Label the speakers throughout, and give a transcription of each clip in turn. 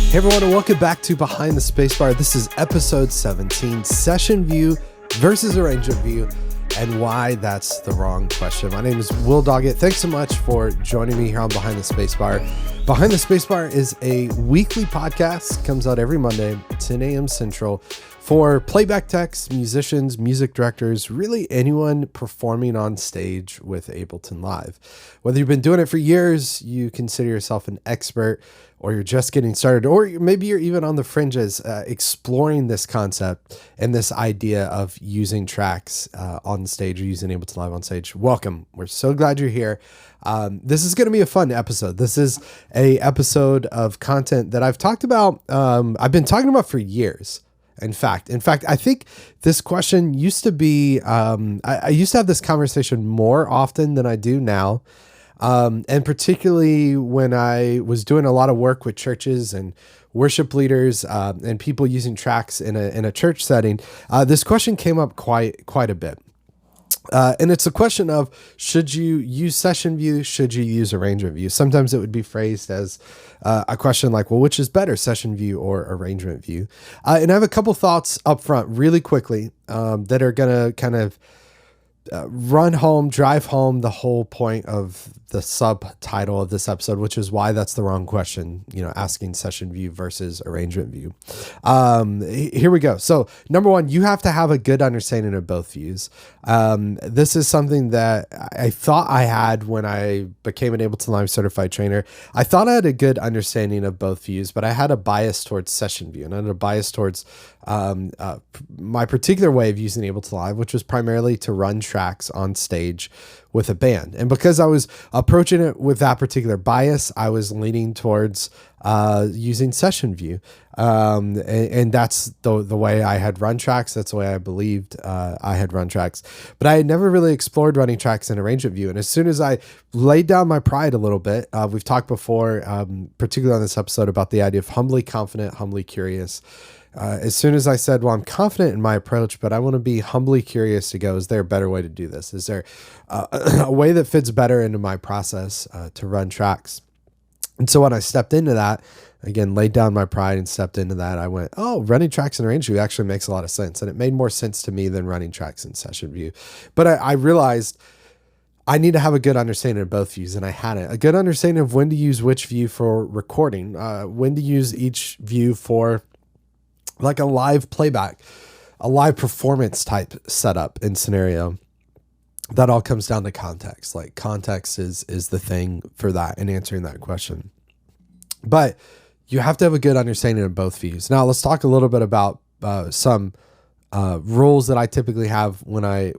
Speaker 1: Hey everyone, and welcome back to Behind the Spacebar. This is episode 17, Session View versus Arrangement View, and why that's the wrong question. My name is Will Doggett. Thanks so much for joining me here on Behind the Spacebar. Behind the Spacebar is a weekly podcast, comes out every Monday, 10 a.m. Central, for playback techs, musicians, music directors, really anyone performing on stage with Ableton Live. Whether you've been doing it for years, you consider yourself an expert, or you're just getting started, or maybe you're even on the fringes exploring this concept and this idea of using tracks on stage or using Ableton Live on stage. Welcome. We're so glad you're here. This is going to be a fun episode. This is a episode of content that I've talked about. I've been talking about for years. In fact, I think this question used to be, I used to have this conversation more often than I do now. And particularly when I was doing a lot of work with churches and worship leaders, and people using tracks in a church setting, this question came up quite a bit. And it's a question of, should you use session view? Should you use arrangement view? Sometimes it would be phrased as a question like, well, which is better, session view or arrangement view? And I have a couple thoughts up front really quickly, that are going to kind of drive home the whole point of the subtitle of this episode, which is why that's the wrong question, asking session view versus arrangement view. Here we go. So number one, you have to have a good understanding of both views. This is something that I thought I had when I became an Ableton Live certified trainer. I thought I had a good understanding of both views, but I had a bias towards session view, and I had a bias towards my particular way of using Ableton Live, which was primarily to run tracks on stage with a band. And because I was approaching it with that particular bias, I was leaning towards using session view. And that's the way I had run tracks. That's the way I believed I had run tracks. But I had never really explored running tracks in arrangement view. And as soon as I laid down my pride a little bit, we've talked before, particularly on this episode, about the idea of humbly confident, humbly curious. As soon as I said, well, I'm confident in my approach, but I want to be humbly curious to go, is there a better way to do this? Is there a way that fits better into my process to run tracks? And so when I stepped into that, again, laid down my pride and stepped into that, I went, oh, running tracks in arrangement view actually makes a lot of sense. And it made more sense to me than running tracks in session view. But I realized I need to have a good understanding of both views, and I hadn't. A good understanding of when to use which view for recording, when to use each view for like a live playback, a live performance type setup and scenario. That all comes down to context. Like, context is the thing for that and answering that question. But you have to have a good understanding of both views. Now let's talk a little bit about some rules that I typically have when I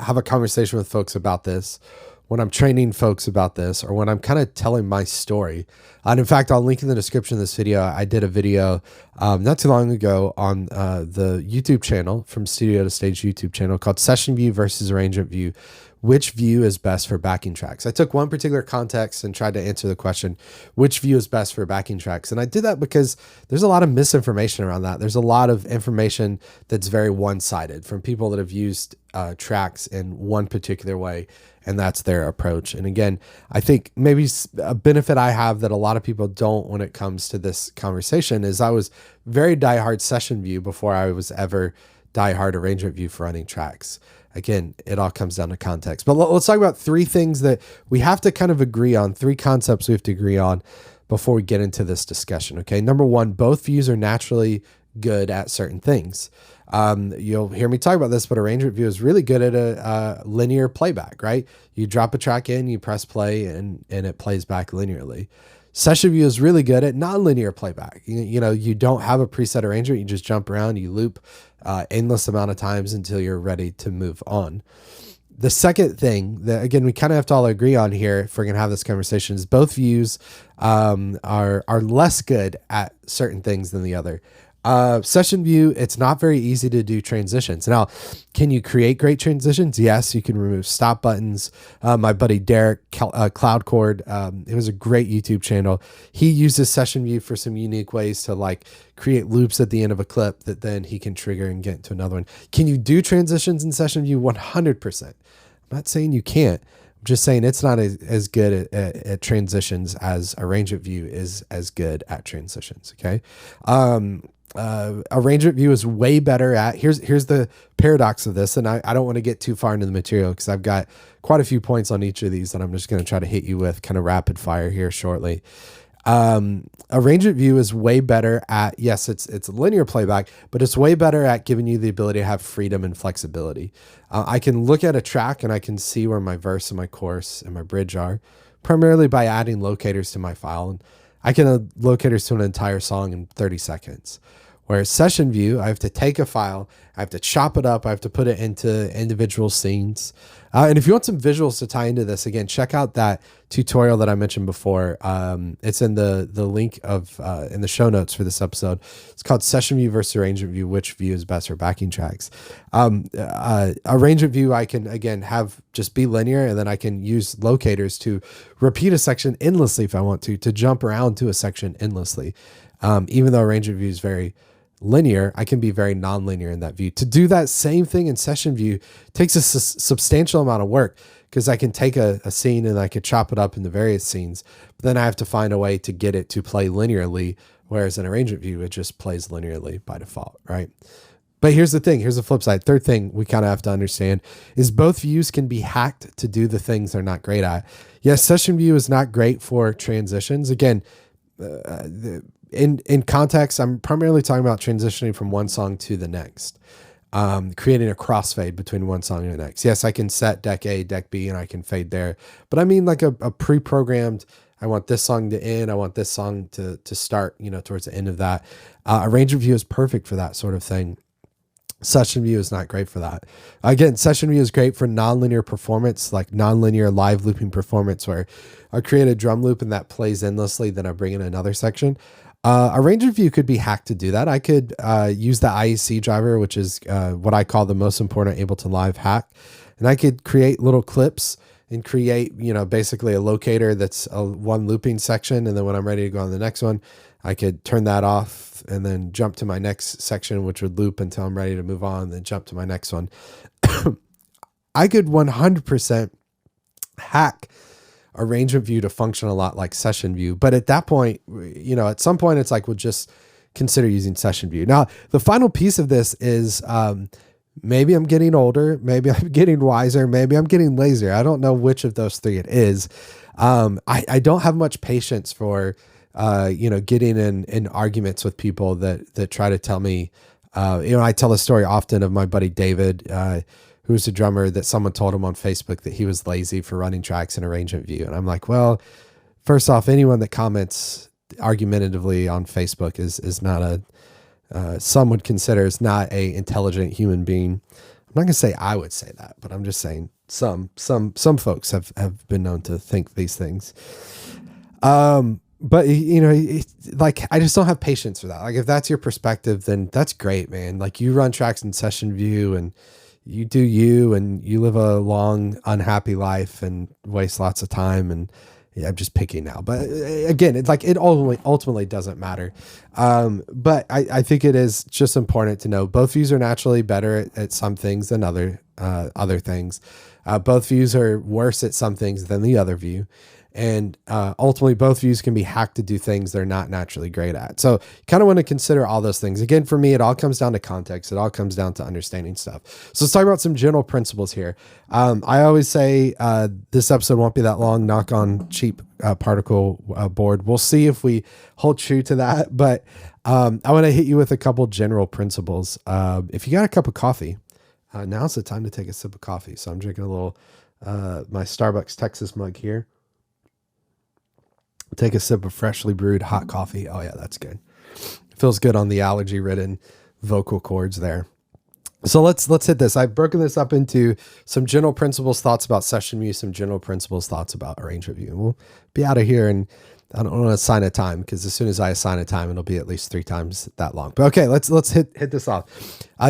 Speaker 1: have a conversation with folks about this, when I'm training folks about this, or when I'm kind of telling my story. And in fact, I'll link in the description of this video. I did a video not too long ago on the YouTube channel, From Studio to Stage YouTube channel, called Session View versus Arrangement View. Which view is best for backing tracks? I took one particular context and tried to answer the question, which view is best for backing tracks? And I did that because there's a lot of misinformation around that. There's a lot of information that's very one-sided from people that have used tracks in one particular way, and that's their approach. And again, I think maybe a benefit I have that a lot of people don't when it comes to this conversation is I was very diehard session view before I was ever diehard arrangement view for running tracks. Again, it all comes down to context. But let's talk about three things that we have to kind of agree on, three concepts we have to agree on before we get into this discussion. Okay, number one, both views are naturally good at certain things. You'll hear me talk about this, but arrangement view is really good at a linear playback, right? You drop a track in, you press play, and it plays back linearly. Session view is really good at nonlinear playback. You don't have a preset arrangement. You just jump around, you loop endless amount of times until you're ready to move on. The second thing that, again, we kind of have to all agree on here if we're going to have this conversation is both views are less good at certain things than the other. Session view, it's not very easy to do transitions. Now, can you create great transitions? Yes, you can remove stop buttons. My buddy Derek, Cloudcord, it was a great YouTube channel. He uses session view for some unique ways to like create loops at the end of a clip that then he can trigger and get into another one. Can you do transitions in session view? 100%. I'm not saying you can't. I'm just saying it's not as good at transitions as arrangement view is as good at transitions. Okay. Arrangement view is way better at, here's the paradox of this. And I don't want to get too far into the material because I've got quite a few points on each of these that I'm just going to try to hit you with kind of rapid fire here shortly. Arrangement view is way better at, yes, it's linear playback, but it's way better at giving you the ability to have freedom and flexibility. I can look at a track and I can see where my verse and my chorus and my bridge are, primarily by adding locators to my file. And I can add locators to an entire song in 30 seconds. Whereas session view, I have to take a file, I have to chop it up, I have to put it into individual scenes. And if you want some visuals to tie into this, again, check out that tutorial that I mentioned before. It's in the link of in the show notes for this episode. It's called Session View versus Arrangement View. Which view is best for backing tracks? Arrangement view, I can again have just be linear, and then I can use locators to repeat a section endlessly if I want to jump around to a section endlessly. Even though arrangement view is very linear, I can be very non-linear in that view. To do that same thing in session view takes a substantial amount of work because I can take a scene and I could chop it up into various scenes, but then I have to find a way to get it to play linearly. Whereas in arrangement view, it just plays linearly by default, right? But here's the thing, here's the flip side. Third thing we kind of have to understand is both views can be hacked to do the things they're not great at. Yes, session view is not great for transitions. Again, in context, I'm primarily talking about transitioning from one song to the next, creating a crossfade between one song and the next. Yes, I can set deck A, deck B, and I can fade there. But I mean like a pre-programmed, I want this song to end, I want this song to start, towards the end of that. Arrangement view is perfect for that sort of thing. Session view is not great for that. Again, session view is great for nonlinear performance, like nonlinear live looping performance, where I create a drum loop and that plays endlessly. Then I bring in another section. Arrangement view could be hacked to do that. I could use the IEC driver, which is what I call the most important Ableton Live hack. And I could create little clips and create, basically a locator that's a one looping section. And then when I'm ready to go on the next one, I could turn that off and then jump to my next section, which would loop until I'm ready to move on, and then jump to my next one. I could 100% hack arrangement view to function a lot like session view. But at that point, at some point it's like, we'll just consider using session view. Now, the final piece of this is maybe I'm getting older, maybe I'm getting wiser, maybe I'm getting lazier. I don't know which of those three it is. I don't have much patience for getting in arguments with people that try to tell me, I tell a story often of my buddy David, who's a drummer, that someone told him on Facebook that he was lazy for running tracks in arrangement view. And I'm like, well, first off, anyone that comments argumentatively on Facebook is not some would consider is not a intelligent human being. I'm not gonna say I would say that, but I'm just saying some folks have been known to think these things. But like, I just don't have patience for that. Like, if that's your perspective, then that's great, man. Like, you run tracks in session view and you do you, and you live a long, unhappy life and waste lots of time. And I'm just picking now, but again, it's like, it ultimately doesn't matter. But I think it is just important to know both views are naturally better at some things than other things. Both views are worse at some things than the other view. And ultimately, both views can be hacked to do things they're not naturally great at. So you kind of want to consider all those things. Again, for me, it all comes down to context. It all comes down to understanding stuff. So let's talk about some general principles here. I always say this episode won't be that long. Knock on cheap particle board. We'll see if we hold true to that. But I want to hit you with a couple general principles. If you got a cup of coffee, now's the time to take a sip of coffee. So I'm drinking a little my Starbucks Texas mug here. Take a sip of freshly brewed hot coffee. Oh yeah, that's good. Feels good on the allergy-ridden vocal cords there. So let's hit this. I've broken this up into some general principles, thoughts about session view, some general principles, thoughts about arrangement view. And we'll be out of here, and I don't want to assign a time because as soon as I assign a time, it'll be at least 3 times that long. But okay, let's hit this off.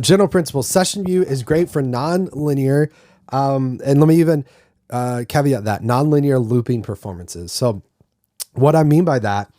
Speaker 1: General principles. Session view is great for non-linear, and let me even caveat that, non-linear looping performances. So what I mean by that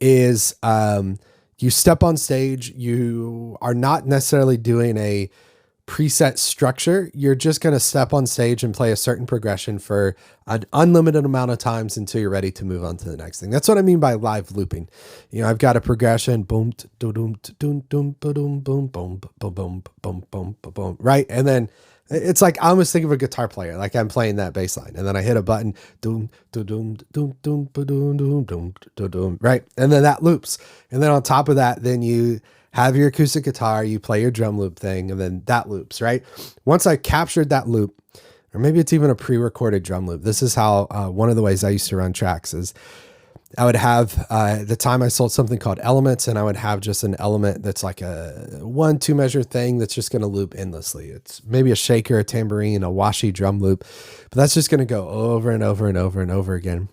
Speaker 1: is you step on stage, you are not necessarily doing a preset structure. You're just going to step on stage and play a certain progression for an unlimited amount of times until you're ready to move on to the next thing. That's what I mean by live looping. You know, I've got a progression, boom, boom, boom, boom, boom, boom, boom, boom, boom, boom, boom, right? And then it's like, I almost think of a guitar player, like I'm playing that bass line, and then I hit a button, doom, doom, doom, doom, doom, doom, doom, doom, doom, right? And then that loops. And then on top of that, then you have your acoustic guitar, you play your drum loop thing, and then that loops, right? Once I captured that loop, or maybe it's even a pre-recorded drum loop. This is how, one of the ways I used to run tracks is I would have, at the time I sold something called elements, and I would have just an element that's like a 1-2 measure thing that's just going to loop endlessly. It's maybe a shaker, a tambourine, a washy drum loop, but that's just going to go over and over and over and over again.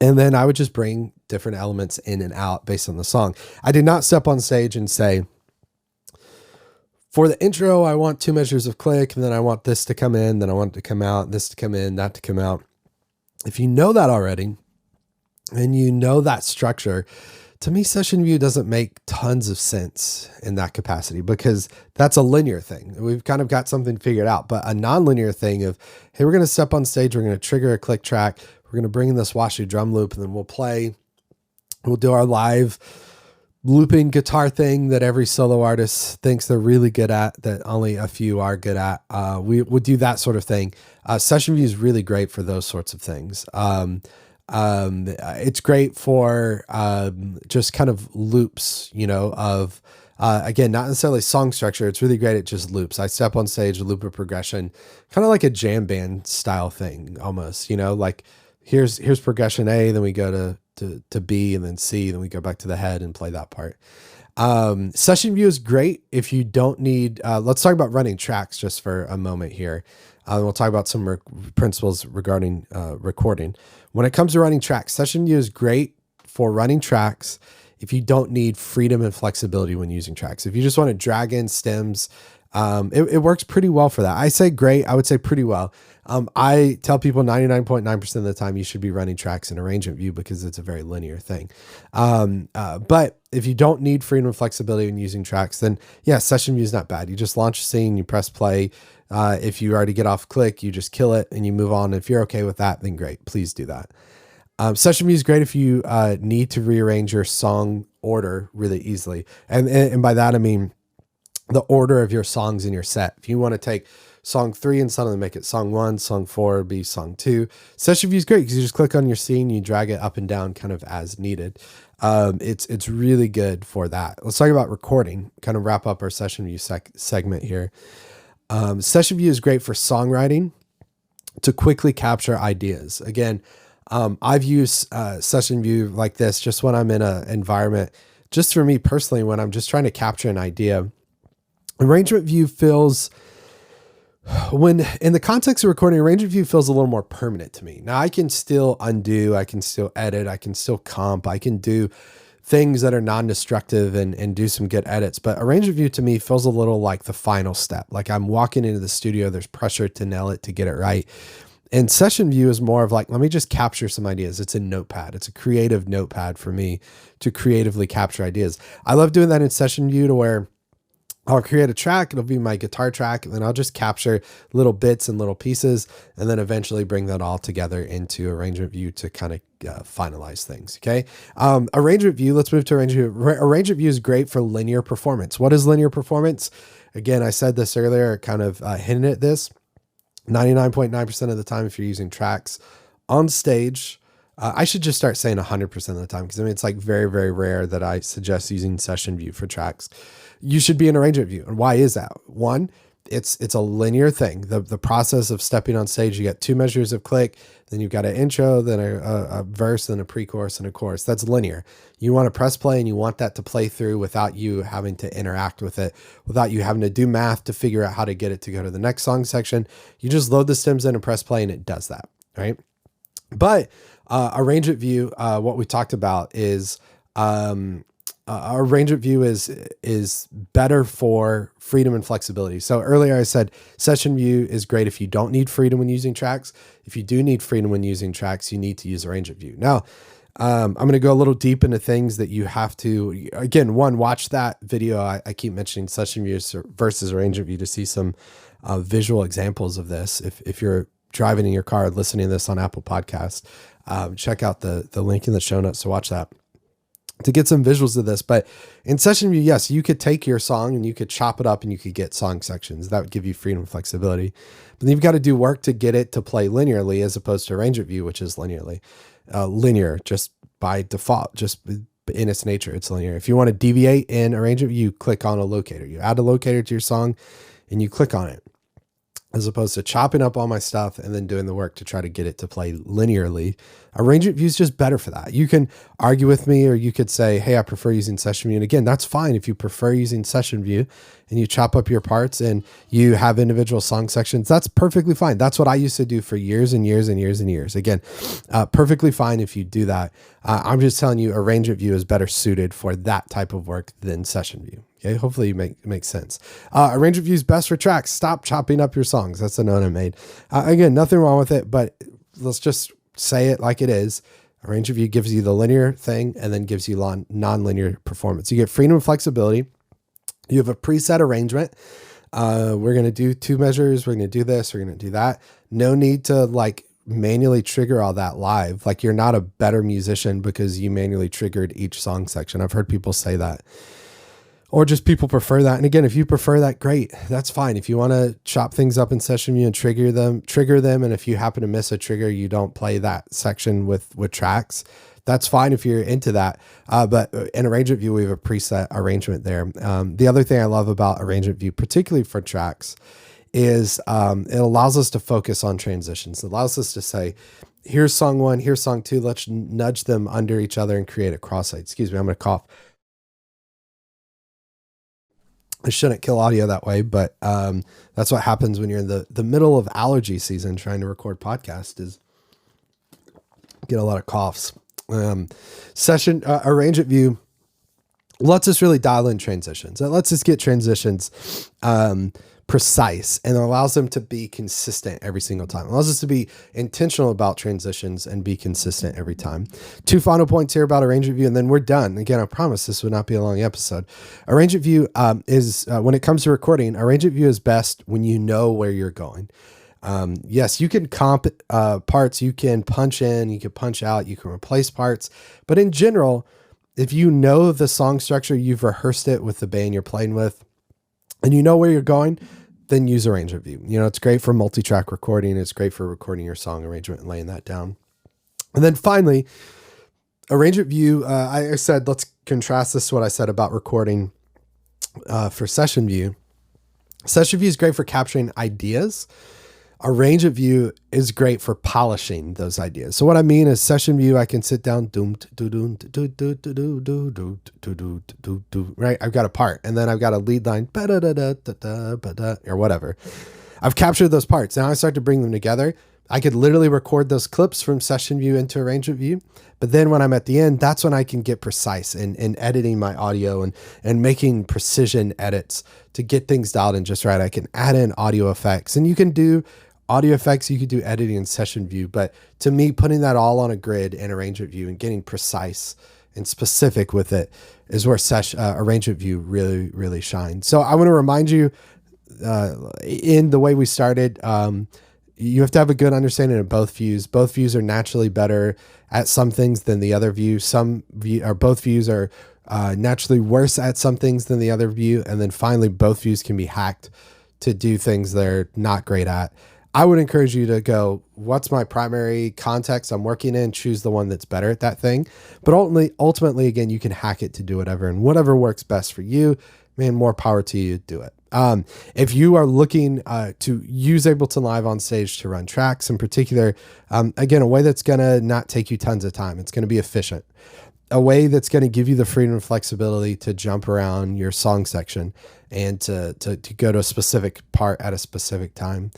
Speaker 1: And then I would just bring different elements in and out based on the song. I did not step on stage and say, for the intro, I want 2 measures of click, and then I want this to come in, then I want it to come out, this to come in, that to come out. If you know that already, and you know that structure, to me, session view doesn't make tons of sense in that capacity, because that's a linear thing. We've kind of got something figured out, but a non-linear thing of, hey, we're going to step on stage, we're going to trigger a click track, we're going to bring in this washy drum loop, and then we'll do our live looping guitar thing that every solo artist thinks they're really good at, that only a few are good at. We would do that sort of thing. Session view is really great for those sorts of things. It's great for just kind of loops, you know, of again, not necessarily song structure. It's really great at just loops. I step on stage, loop a progression, kind of like a jam band style thing almost, you know, like here's progression A, then we go to B, and then C, then we go back to the head and play that part. Session view is great if you don't need, let's talk about running tracks just for a moment here. We'll talk about some principles regarding recording. When it comes to running tracks, session view is great for running tracks if you don't need freedom and flexibility when using tracks. If you just want to drag in stems, it works pretty well for that. I say great, I would say pretty well. I tell people 99.9% of the time you should be running tracks in arrangement view because it's a very linear thing. But if you don't need freedom and flexibility when using tracks, then yeah, session view is not bad. You just launch a scene, you press play. If you already get off click, you just kill it and you move on. If you're okay with that, then great, please do that. Session view is great if you need to rearrange your song order really easily. And by that, I mean the order of your songs in your set. If you want to take song 3 and suddenly make it song 1, song 4 be song 2. Session view is great because you just click on your scene, you drag it up and down kind of as needed. It's really good for that. Let's talk about recording, kind of wrap up our session view segment here. Session view is great for songwriting to quickly capture ideas. Again, I've used session view like this just when I'm in an environment, just for me personally, when I'm just trying to capture an idea. Arrangement view feels, when in the context of recording, arrangement view feels a little more permanent to me. Now I can still undo, I can still edit, I can still comp, I can do things that are non-destructive and do some good edits. But arrangement view to me feels a little like the final step. Like I'm walking into the studio, there's pressure to nail it, to get it right. And session view is more of like, let me just capture some ideas. It's a notepad. It's a creative notepad for me to creatively capture ideas. I love doing that in session view to where I'll create a track, it'll be my guitar track, and then I'll just capture little bits and little pieces, and then eventually bring that all together into arrangement view to kind of finalize things, okay? Arrangement view, let's move to arrangement view. Arrangement view is great for linear performance. What is linear performance? Again, I said this earlier, kind of hinted at this. 99.9% of the time, if you're using tracks on stage, I should just start saying 100% of the time, because I mean, it's like very, very rare that I suggest using session view for tracks. You should be in arrangement view. And why is that? One, it's a linear thing. The process of stepping on stage, you get 2 measures of click, then you've got an intro, then a verse, then a pre-chorus and a chorus. That's linear. You want to press play and you want that to play through without you having to interact with it, without you having to do math to figure out how to get it to go to the next song section. You just load the stems in and press play and it does that, right? But arrangement view, what we talked about is arrangement view is better for freedom and flexibility. So earlier I said session view is great if you don't need freedom when using tracks. If you do need freedom when using tracks, you need to use arrangement view. Now, I'm going to go a little deep into things that you have to, again, one, watch that video. I keep mentioning session view versus arrangement view to see some visual examples of this. If you're driving in your car, listening to this on Apple Podcasts, check out the link in the show notes to watch that, to get some visuals of this. But in session view, yes, you could take your song and you could chop it up and you could get song sections. That would give you freedom and flexibility. But then you've got to do work to get it to play linearly, as opposed to arrangement view, which is linear, just by default, just in its nature, it's linear. If you want to deviate in arrangement view, you click on a locator. You add a locator to your song and you click on it, as opposed to chopping up all my stuff and then doing the work to try to get it to play linearly. Arrangement view is just better for that. You can argue with me, or you could say, hey, I prefer using session view. And again, that's fine. If you prefer using session view and you chop up your parts and you have individual song sections, that's perfectly fine. That's what I used to do for years and years and years and years. Again, perfectly fine if you do that. I'm just telling you, arrangement view is better suited for that type of work than session view. Okay, hopefully it makes sense. Arrangement view is best for tracks. Stop chopping up your songs. That's a note I made. Again, nothing wrong with it, but let's just say it like it is. Arrangement view gives you the linear thing and then gives you non-linear performance. You get freedom and flexibility. You have a preset arrangement. We're going to do 2 measures. We're going to do this. We're going to do that. No need to manually trigger all that live. You're not a better musician because you manually triggered each song section. I've heard people say that. Or just people prefer that. And again, if you prefer that, great. That's fine. If you want to chop things up in session view and trigger them. And if you happen to miss a trigger, you don't play that section with tracks. That's fine if you're into that. But in arrangement view, we have a preset arrangement there. The other thing I love about arrangement view, particularly for tracks, is it allows us to focus on transitions. It allows us to say, here's song 1, here's song 2. Let's nudge them under each other and create a cross-site. Excuse me, I'm going to cough. I shouldn't kill audio that way, but that's what happens when you're in the middle of allergy season trying to record podcast, is get a lot of coughs. Arrangement view lets us really dial in transitions. It lets us get transitions precise, and it allows them to be consistent every single time. It allows us to be intentional about transitions and be consistent every time. 2 final points here about arrangement view, and then we're done. Again, I promise this would not be a long episode. Arrangement view is, when it comes to recording, arrangement view is best when you know where you're going. Yes, you can comp parts, you can punch in, you can punch out, you can replace parts. But in general, if you know the song structure, you've rehearsed it with the band you're playing with, and you know where you're going, then use arrangement view. It's great for multi-track recording. It's great for recording your song arrangement and laying that down. And then finally, arrangement view, I said, let's contrast this to what I said about recording for session view. Session view is great for capturing ideas. Arrangement view is great for polishing those ideas. So what I mean is, session view, I can sit down, right? I've got a part, and then I've got a lead line, or whatever. I've captured those parts. Now I start to bring them together. I could literally record those clips from session view into arrangement view. But then when I'm at the end, that's when I can get precise in editing my audio and making precision edits to get things dialed in just right. I can add in audio effects, and you can do audio effects. You could do editing in session view. But to me, putting that all on a grid in arrangement view and getting precise and specific with it is where arrangement view really, really shines. So I want to remind you, in the way we started, you have to have a good understanding of both views. Both views are naturally better at some things than the other view. Both views are naturally worse at some things than the other view. And then finally, both views can be hacked to do things they're not great at. I would encourage you to go, what's my primary context I'm working in? Choose the one that's better at that thing. But ultimately, again, you can hack it to do whatever, and whatever works best for you, man, more power to you, do it. If you are looking to use Ableton Live on stage to run tracks in particular, again, a way that's going to not take you tons of time. It's going to be efficient. A way that's going to give you the freedom and flexibility to jump around your song section and to go to a specific part at a specific time.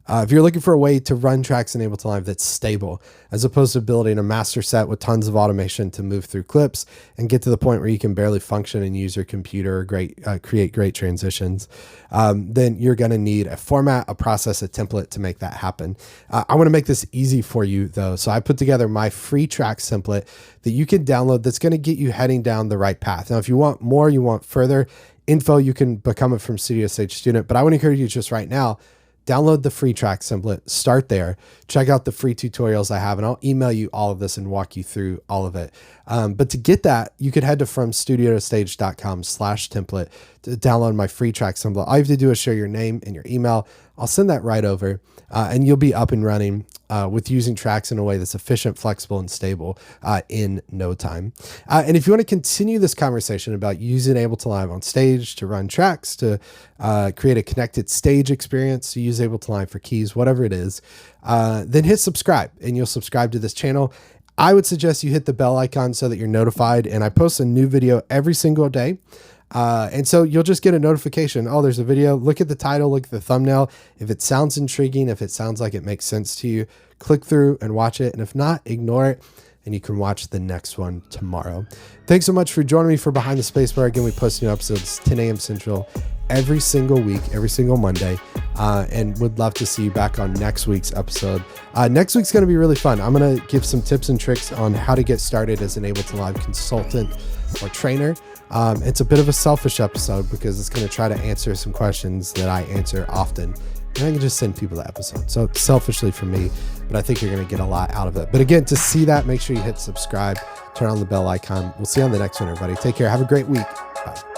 Speaker 1: If you're looking for a way to run tracks in Ableton Live that's stable, as opposed to building a master set with tons of automation to move through clips and get to the point where you can barely function and use your computer or create great transitions, then you're going to need a format, a process, a template to make that happen. I want to make this easy for you though. So I put together my free tracks template that you can download that's going to get you heading down the right path. Now, if you want more, you want further info, you can become a From Studio Stage student, but I want to encourage you just right now, download the free tracks template, start there, check out the free tutorials I have, and I'll email you all of this and walk you through all of it. But to get that, you could head to fromstudiostage.com/template to download my free tracks template. All you have to do is share your name and your email. I'll send that right over, and you'll be up and running with using tracks in a way that's efficient, flexible, and stable in no time. And if you want to continue this conversation about using Ableton Live on stage to run tracks, to create a connected stage experience, to use Ableton Live for keys, whatever it is, then hit subscribe and you'll subscribe to this channel. I would suggest you hit the bell icon so that you're notified, and I post a new video every single day. And so you'll just get a notification. Oh, there's a video. Look at the title, look at the thumbnail. If it sounds intriguing, if it sounds like it makes sense to you, click through and watch it. And if not, ignore it, and you can watch the next one tomorrow. Thanks so much for joining me for Behind the Spacebar. Again, we post new episodes 10 a.m. Central every single week, every single Monday, and would love to see you back on next week's episode. Next week's going to be really fun. I'm going to give some tips and tricks on how to get started as an Ableton Live consultant or trainer. It's a bit of a selfish episode because it's going to try to answer some questions that I answer often, and I can just send people the episode. So selfishly for me, but I think you're going to get a lot out of it. But again, to see that, make sure you hit subscribe, turn on the bell icon. We'll see you on the next one, everybody. Take care. Have a great week. Bye.